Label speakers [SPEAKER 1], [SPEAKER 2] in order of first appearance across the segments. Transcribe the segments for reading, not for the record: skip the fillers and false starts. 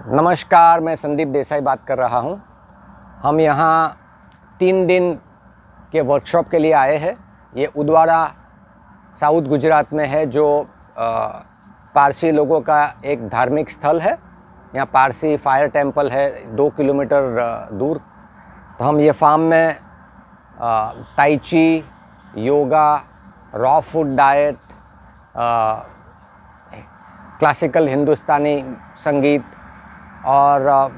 [SPEAKER 1] नमस्कार, मैं संदीप देसाई बात कर रहा हूँ। हम यहाँ 3 दिन के वर्कशॉप के लिए आए हैं। ये उदवाड़ा साउथ गुजरात में है, जो पारसी लोगों का एक धार्मिक स्थल है। यहाँ पारसी फायर टेम्पल है 2 किलोमीटर दूर। तो हम ये फार्म में tai chi, yoga, raw food diet, classical Hindustani संगीत और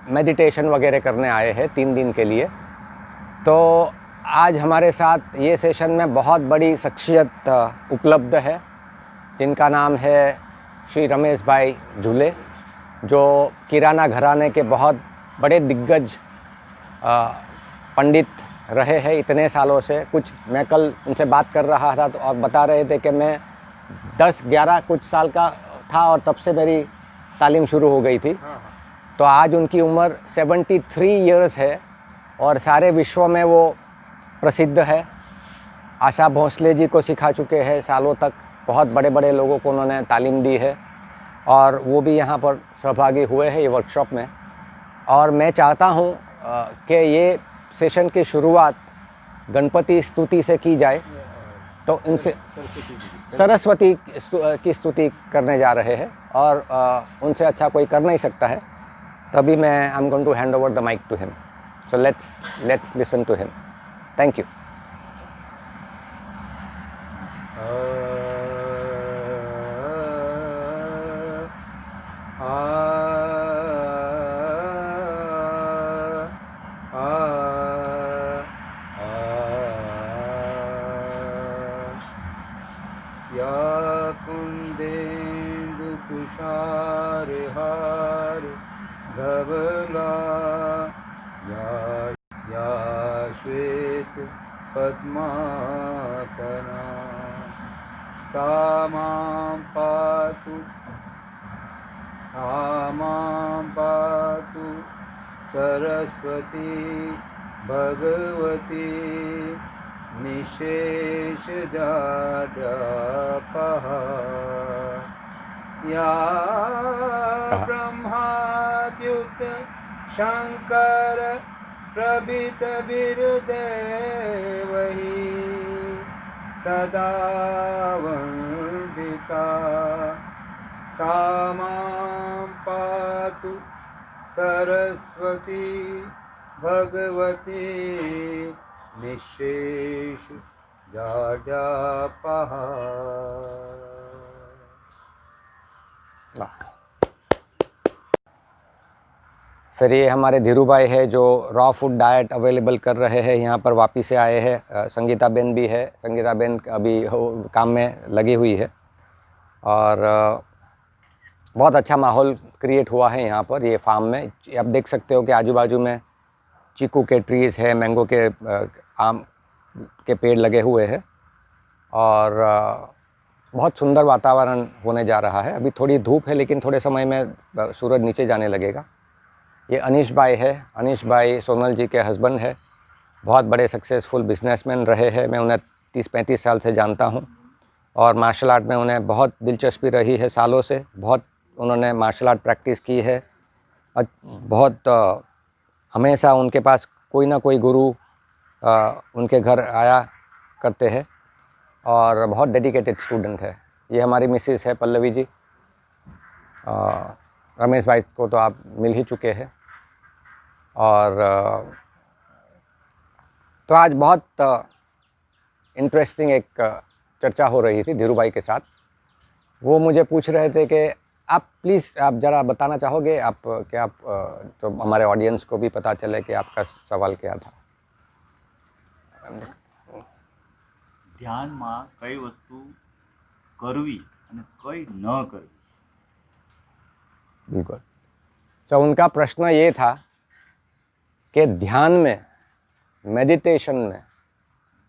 [SPEAKER 1] मेडिटेशन वगैरह करने आए हैं 3 दिन के लिए। तो आज हमारे साथ ये सेशन में बहुत बड़ी शख्सियत उपलब्ध है, जिनका नाम है श्री रमेश भाई झूले, जो किराना घराने के बहुत बड़े दिग्गज पंडित रहे हैं इतने सालों से। कुछ मैं कल उनसे बात कर रहा था तो और बता रहे थे कि मैं 10-11 कुछ साल का था और तब से मेरी तालीम शुरू हो गई थी। तो आज उनकी उम्र 73 इयर्स है और सारे विश्व में वो प्रसिद्ध है। आशा भोसले जी को सिखा चुके हैं सालों तक, बहुत बड़े बड़े लोगों को उन्होंने तालीम दी है और वो भी यहाँ पर सहभागी हुए हैं ये वर्कशॉप में। और मैं चाहता हूँ कि ये सेशन की शुरुआत गणपति स्तुति से की जाए। तो इनसे सरस्वती की स्तुति करने जा रहे हैं और उनसे अच्छा कोई कर नहीं सकता है। तभी मैं I am going to hand over the mic to him. So let's listen to him. Thank you.
[SPEAKER 2] कुंदेन्दु तुषार हार धवला या श्वेत पद्मासना सा मां पातु सरस्वती भगवती निशेष जाड्यापः या ब्रह्माद्युत शंकर प्रभृत वीरदेवहि सदा वंदिता सा मां पातु सरस्वती भगवती निशेष जाड्यापः।
[SPEAKER 1] फिर ये हमारे धीरू भाई है, जो रॉ फूड डाइट अवेलेबल कर रहे हैं। यहाँ पर वापिस से आए हैं। संगीता बेन भी है। संगीता बेन अभी काम में लगी हुई है और बहुत अच्छा माहौल क्रिएट हुआ है यहाँ पर ये फार्म में। आप देख सकते हो कि आजू बाजू में चीकू के ट्रीज़ है, मैंगो के आम के पेड़ लगे हुए हैं और बहुत सुंदर वातावरण होने जा रहा है। अभी थोड़ी धूप है, लेकिन थोड़े समय में सूरज नीचे जाने लगेगा। ये अनीश भाई है। अनीश भाई सोनल जी के हस्बैंड है। बहुत बड़े सक्सेसफुल बिजनेसमैन रहे हैं। मैं उन्हें 30-35 साल से जानता हूँ और मार्शल आर्ट में उन्हें बहुत दिलचस्पी रही है सालों से। बहुत उन्होंने मार्शल आर्ट प्रैक्टिस की है। बहुत हमेशा उनके पास कोई ना कोई गुरु उनके घर आया करते हैं और बहुत डेडिकेटेड स्टूडेंट है। ये हमारी मिसेस है पल्लवी जी। रमेश भाई को तो आप मिल ही चुके हैं। और तो आज बहुत इंटरेस्टिंग एक चर्चा हो रही थी धीरू भाई के साथ। वो मुझे पूछ रहे थे कि आप प्लीज़ आप ज़रा बताना चाहोगे आप कि आप तो हमारे ऑडियंस को भी पता चले कि आपका सवाल क्या था।
[SPEAKER 3] ધ્યાનમાં કઈ વસ્તુ કરવી અને કઈ ન કરવી।
[SPEAKER 1] बिल्कुल। सो उनका प्रश्न ये था कि ध्यान में, मेडिटेशन में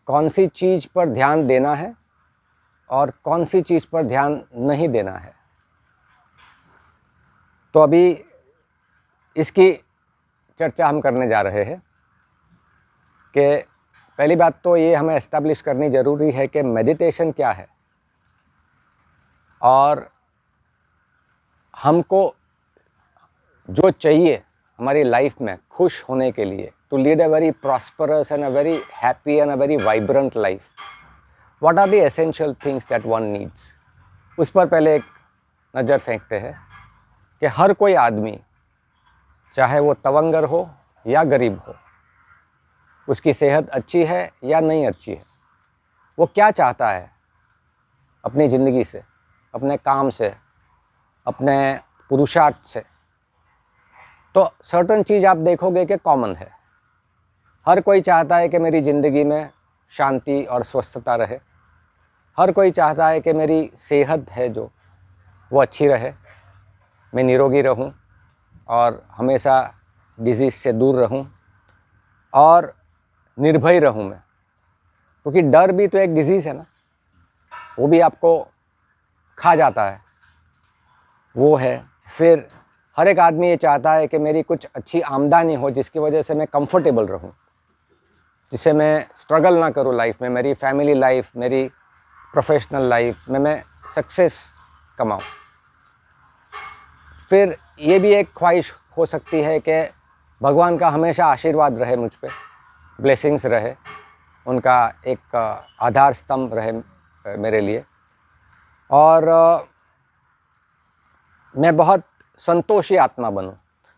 [SPEAKER 1] कौन सी चीज़ पर ध्यान देना है और कौन सी चीज़ पर ध्यान नहीं देना है। तो अभी इसकी चर्चा हम करने जा रहे हैं कि पहली बात तो ये हमें एस्टैब्लिश करनी ज़रूरी है कि मेडिटेशन क्या है और हमको जो चाहिए हमारी लाइफ में खुश होने के लिए, to lead a very prosperous and a very happy and a very vibrant life, what are the essential things that one needs, उस पर पहले एक नज़र फेंकते हैं कि हर कोई आदमी, चाहे वो तवंगर हो या गरीब हो, उसकी सेहत अच्छी है या नहीं अच्छी है, वो क्या चाहता है अपनी ज़िंदगी से, अपने काम से, अपने पुरुषार्थ से, तो सर्टन चीज़ आप देखोगे कि कॉमन है। हर कोई चाहता है कि मेरी ज़िंदगी में शांति और स्वस्थता रहे। हर कोई चाहता है कि मेरी सेहत है जो वो अच्छी रहे, मैं निरोगी रहूं और हमेशा डिजीज़ से दूर रहूं और निर्भय रहूं मैं, क्योंकि डर भी तो एक डिजीज़ है ना, वो भी आपको खा जाता है, वो है। फिर हर एक आदमी ये चाहता है कि मेरी कुछ अच्छी आमदनी हो जिसकी वजह से मैं कंफर्टेबल रहूं, जिससे मैं स्ट्रगल ना करूं लाइफ में, मेरी फैमिली लाइफ, मेरी प्रोफेशनल लाइफ में मैं सक्सेस कमाऊं। फिर ये भी एक ख्वाहिश हो सकती है कि भगवान का हमेशा आशीर्वाद रहे मुझ पे, ब्लेसिंग्स रहे, उनका एक आधार स्तंभ रहे मेरे लिए, और मैं बहुत संतोषी आत्मा बनूं।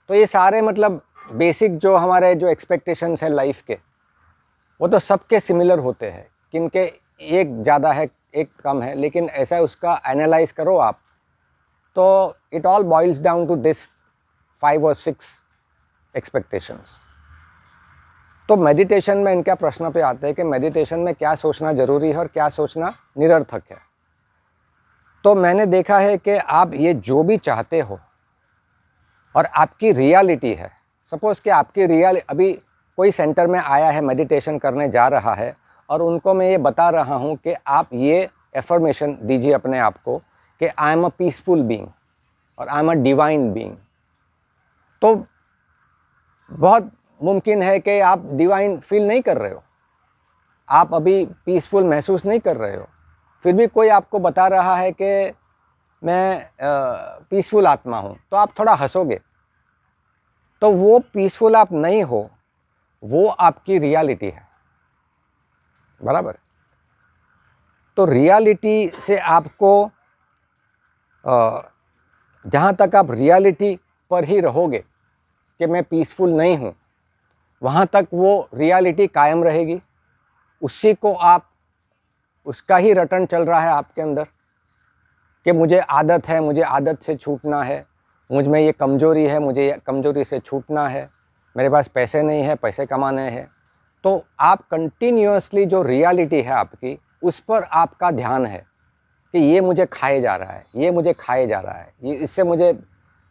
[SPEAKER 1] तो ये सारे मतलब बेसिक जो हमारे जो एक्सपेक्टेशंस हैं लाइफ के, वो तो सबके सिमिलर होते हैं, किनके एक ज़्यादा है एक कम है, लेकिन ऐसा उसका एनालाइज करो आप, तो it all boils down to this 5 और 6 एक्सपेक्टेशंस। तो मेडिटेशन में इनका प्रश्न पे आते हैं कि मेडिटेशन में क्या सोचना ज़रूरी है और क्या सोचना निरर्थक है। तो मैंने देखा है कि आप ये जो भी चाहते हो और आपकी रियलिटी है, सपोज़ कि आपकी अभी कोई सेंटर में आया है, मेडिटेशन करने जा रहा है, और उनको मैं ये बता रहा हूँ कि आप ये एफर्मेशन दीजिए अपने आप को कि I am a peaceful being और I am a divine being, तो बहुत मुमकिन है कि आप डिवाइन फील नहीं कर रहे हो, आप अभी पीसफुल महसूस नहीं कर रहे हो, फिर भी कोई आपको बता रहा है कि मैं पीसफुल आत्मा हूँ, तो आप थोड़ा हंसोगे। तो वो पीसफुल आप नहीं हो, वो आपकी रियलिटी है, बराबर। तो रियलिटी से आपको जहाँ तक आप रियलिटी पर ही रहोगे कि मैं पीसफुल नहीं हूँ, वहाँ तक वो रियलिटी कायम रहेगी, उसी को आप, उसका ही रटन चल रहा है आपके अंदर कि मुझे आदत है, मुझे आदत से छूटना है, मुझ में ये कमज़ोरी है, मुझे ये कमज़ोरी से छूटना है, मेरे पास पैसे नहीं है, पैसे कमाने हैं। तो आप कंटिन्यूअसली जो रियलिटी है आपकी, उस पर आपका ध्यान है कि ये मुझे खाए जा रहा है, ये मुझे खाए जा रहा है, ये इससे मुझे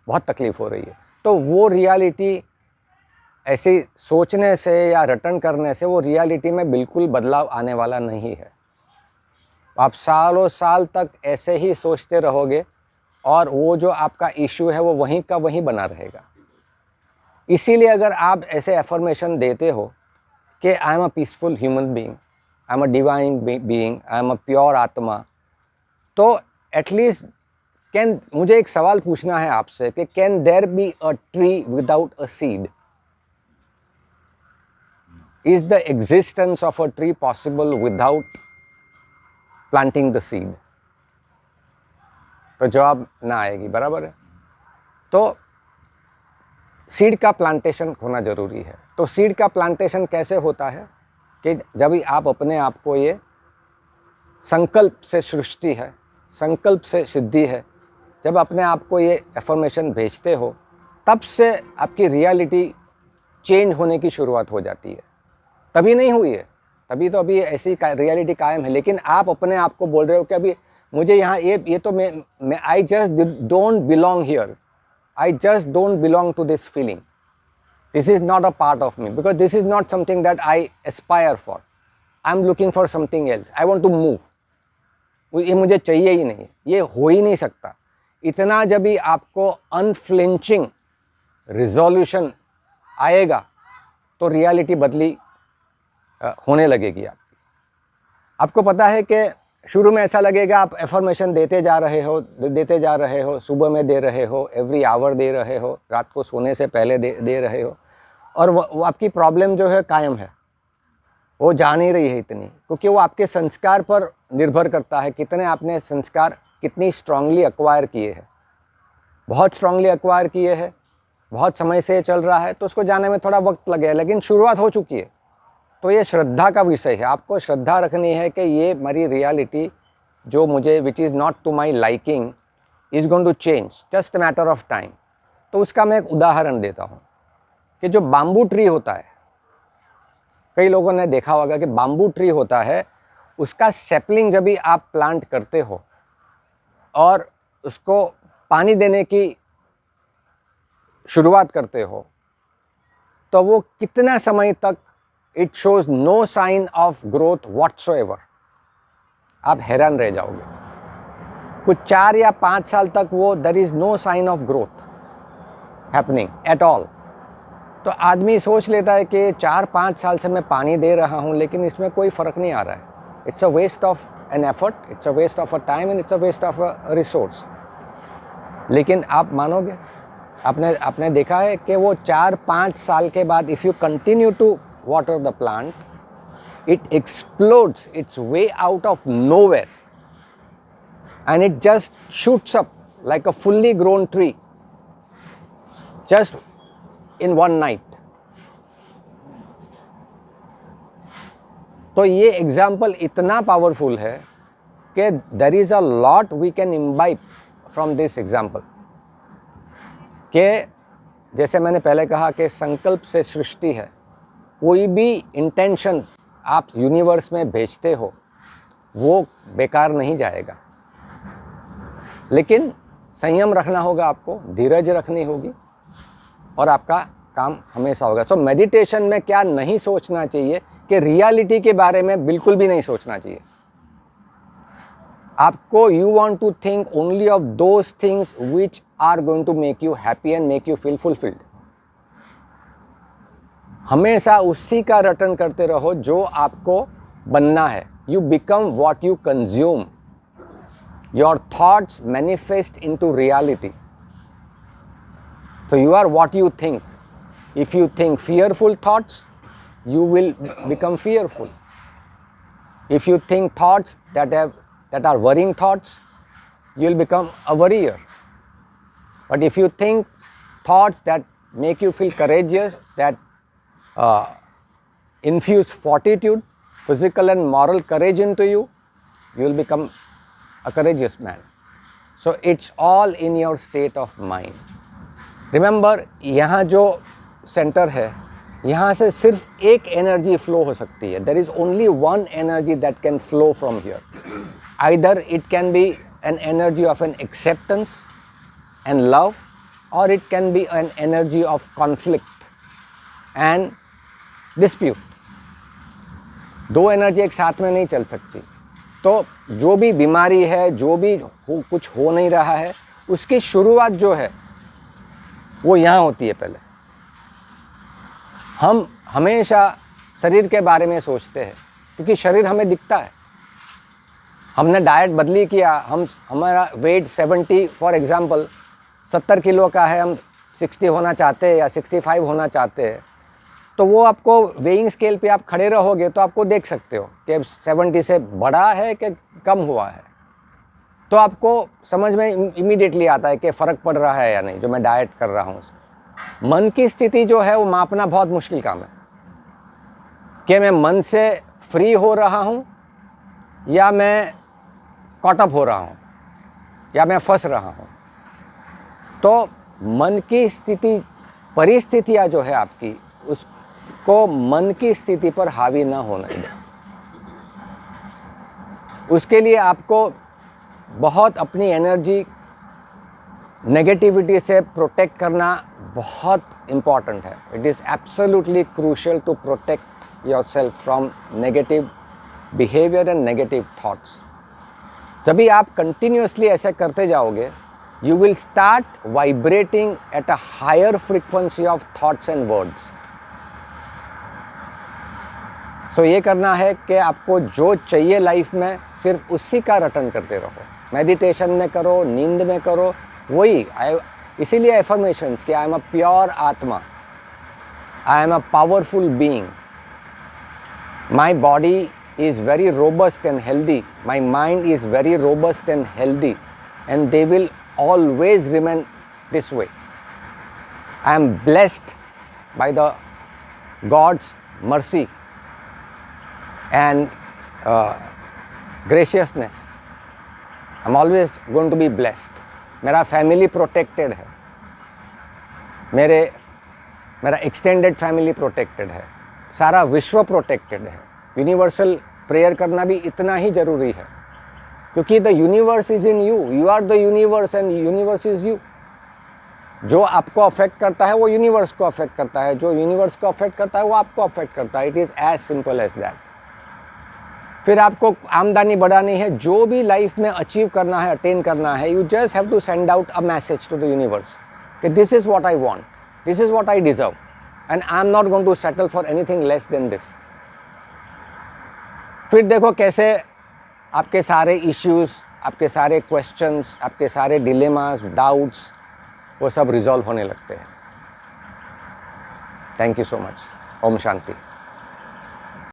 [SPEAKER 1] बहुत तकलीफ़ हो रही है। तो वो रियलिटी ऐसी सोचने से या रटन करने से वो रियलिटी में बिल्कुल बदलाव आने वाला नहीं है। आप सालों साल तक ऐसे ही सोचते रहोगे और वो जो आपका इश्यू है वो वहीं का वहीं बना रहेगा। इसीलिए अगर आप ऐसे एफर्मेशन देते हो कि I am a peaceful human being, I am a divine being, I am a pure आत्मा, तो एटलीस्ट मुझे एक सवाल पूछना है आपसे कि can there be a tree without a seed? Is the existence of a tree possible without planting the seed? तो जवाब ना आएगी, बराबर है। तो सीड का प्लांटेशन होना ज़रूरी है। तो सीड का प्लांटेशन कैसे होता है कि जब भी आप अपने आप को ये संकल्प से सृष्टि है, संकल्प से सिद्धि है, जब अपने आप को ये एफर्मेशन भेजते हो, तब से आपकी रियलिटी चेंज होने की शुरुआत हो जाती है। तभी नहीं हुई है, तभी तो अभी ऐसी रियलिटी कायम है, लेकिन आप अपने आप को बोल रहे हो कि अभी मुझे यहाँ ये तो मैं I just don't belong here, I just don't belong to this feeling. This is not a part of me because this is not something that I aspire for. I'm looking for something else. I want to move. ये मुझे चाहिए ही नहीं, ये हो ही नहीं सकता। इतना जब भी आपको अनफ्लिंचिंग रिजोल्यूशन आएगा तो रियलिटी बदली होने लगेगी आपकी। आपको पता है कि शुरू में ऐसा लगेगा आप एफर्मेशन देते जा रहे हो, सुबह में दे रहे हो, एवरी आवर दे रहे हो, रात को सोने से पहले दे रहे हो, और वो आपकी प्रॉब्लम जो है कायम है, वो जा नहीं रही है इतनी, क्योंकि वो आपके संस्कार पर निर्भर करता है, कितने आपने संस्कार कितनी स्ट्रांगली एक्वायर किए हैं। बहुत स्ट्रांगली एक्वायर किए हैं, बहुत समय से चल रहा है, तो उसको जाने में थोड़ा वक्त लगेगा, लेकिन शुरुआत हो चुकी है। तो ये श्रद्धा का विषय है, आपको श्रद्धा रखनी है कि ये मेरी रियलिटी जो मुझे which is not to my liking is going to change, just a matter of time. तो उसका मैं एक उदाहरण देता हूँ कि जो बाम्बू ट्री होता है, कई लोगों ने देखा होगा कि बाम्बू ट्री होता है, उसका सैपलिंग जब भी आप प्लांट करते हो और उसको पानी देने की शुरुआत करते हो, तो वो कितना समय तक it shows no sign of growth whatsoever, आप हैरान रह जाओगे। कुछ 4 या 5 साल तक वो there is no sign of growth happening at all. तो आदमी सोच लेता है कि 4-5 साल से मैं पानी दे रहा हूँ, लेकिन इसमें कोई फ़र्क नहीं आ रहा है। It's a waste of an effort, it's a waste of a time and it's a waste of a resource. लेकिन आप मानोगे, आपने देखा है कि वो 4-5 साल के बाद if you continue to water the plant, it explodes its way out of nowhere and it just shoots up like a fully grown tree just in one night. तो ये एग्जाम्पल इतना पावरफुल है कि there is a lot we can imbibe from this example, कि जैसे मैंने पहले कहा कि संकल्प से सृष्टि है। कोई भी इंटेंशन आप यूनिवर्स में भेजते हो वो बेकार नहीं जाएगा, लेकिन संयम रखना होगा, आपको धीरज रखनी होगी और आपका काम हमेशा होगा। सो मेडिटेशन में क्या नहीं सोचना चाहिए कि रियलिटी के बारे में बिल्कुल भी नहीं सोचना चाहिए। आपको you want to think only of those things which are going to make you happy and make you feel fulfilled. हमेशा उसी का रटन करते रहो जो आपको बनना है। You become what you consume, your thoughts manifest into reality. So you are what you think. If you think fearful thoughts, you will become fearful. If you think thoughts that are worrying thoughts, you will become a worrier. But if you think thoughts that make you feel courageous, that infuse fortitude, physical and moral courage into you, you will become a courageous man. So it's all in your state of mind. Remember, यहाँ जो centre है, यहाँ से सिर्फ एक energy flow हो सकती है। There is only one energy that can flow from here. Either it can be an energy of an acceptance and love, और it can be an energy of conflict and dispute. दो energy एक साथ में नहीं चल सकती। तो जो भी बीमारी है, जो भी कुछ हो नहीं रहा है, उसकी शुरुआत जो है वो यहाँ होती है। पहले हम हमेशा शरीर के बारे में सोचते हैं, क्योंकि शरीर हमें दिखता है। हमने डाइट बदली किया, हमारा वेट 70 फॉर एग्जांपल 70 किलो का है, हम 60 होना चाहते हैं या 65 होना चाहते हैं, तो वो आपको वेइंग स्केल पे आप खड़े रहोगे तो आपको देख सकते हो कि 70 से बड़ा है कि कम हुआ है। तो आपको समझ में इमीडिएटली आता है कि फ़र्क पड़ रहा है या नहीं जो मैं डाइट कर रहा हूँ। मन की स्थिति जो है वो मापना बहुत मुश्किल काम है, कि मैं मन से फ्री हो रहा हूँ या मैं कॉटअप हो रहा हूँ या मैं फंस रहा हूँ। तो मन की स्थिति, परिस्थितियाँ जो है आपकी, उसको मन की स्थिति पर हावी ना होने दें। उसके लिए आपको बहुत अपनी एनर्जी नेगेटिविटी से प्रोटेक्ट करना बहुत इम्पॉर्टेंट है। It is absolutely crucial to protect yourself from negative behaviour and negative thoughts. जब भी आप कंटिन्यूसली ऐसे करते जाओगे, you will start vibrating at a higher frequency of thoughts and words. So ये करना है कि आपको जो चाहिए लाइफ में सिर्फ उसी का रिटर्न करते रहो। मेडिटेशन में करो, नींद में करो, वही इसीलिए एफर्मेशंस कि आई एम अ प्योर आत्मा, आई am a powerful being, my body is very robust and healthy, my mind is very robust and healthy, and they will always remain this way. I am blessed by the God's mercy and graciousness. I'm always going to be blessed. मेरा family protected है, मेरा extended family protected है, सारा विश्व protected है। Universal prayer करना भी इतना ही जरूरी है, क्योंकि the universe is in you, you are the universe and universe is you. जो आपको अफेक्ट करता है वो यूनिवर्स को अफेक्ट करता है, जो यूनिवर्स को अफेक्ट करता है वो आपको अफेक्ट करता है। It is as simple as that. फिर आपको आमदनी बढ़ानी है, जो भी लाइफ में अचीव करना है, अटेन करना है, you just have to send out a message to the universe कि this is what I want, this is what I deserve, and I am not going to settle for anything less than this. फिर देखो कैसे आपके सारे issues, आपके सारे questions, आपके सारे डिलेमास, डाउट्स, वो सब रिजॉल्व होने लगते हैं। Thank you so much. Om Shanti.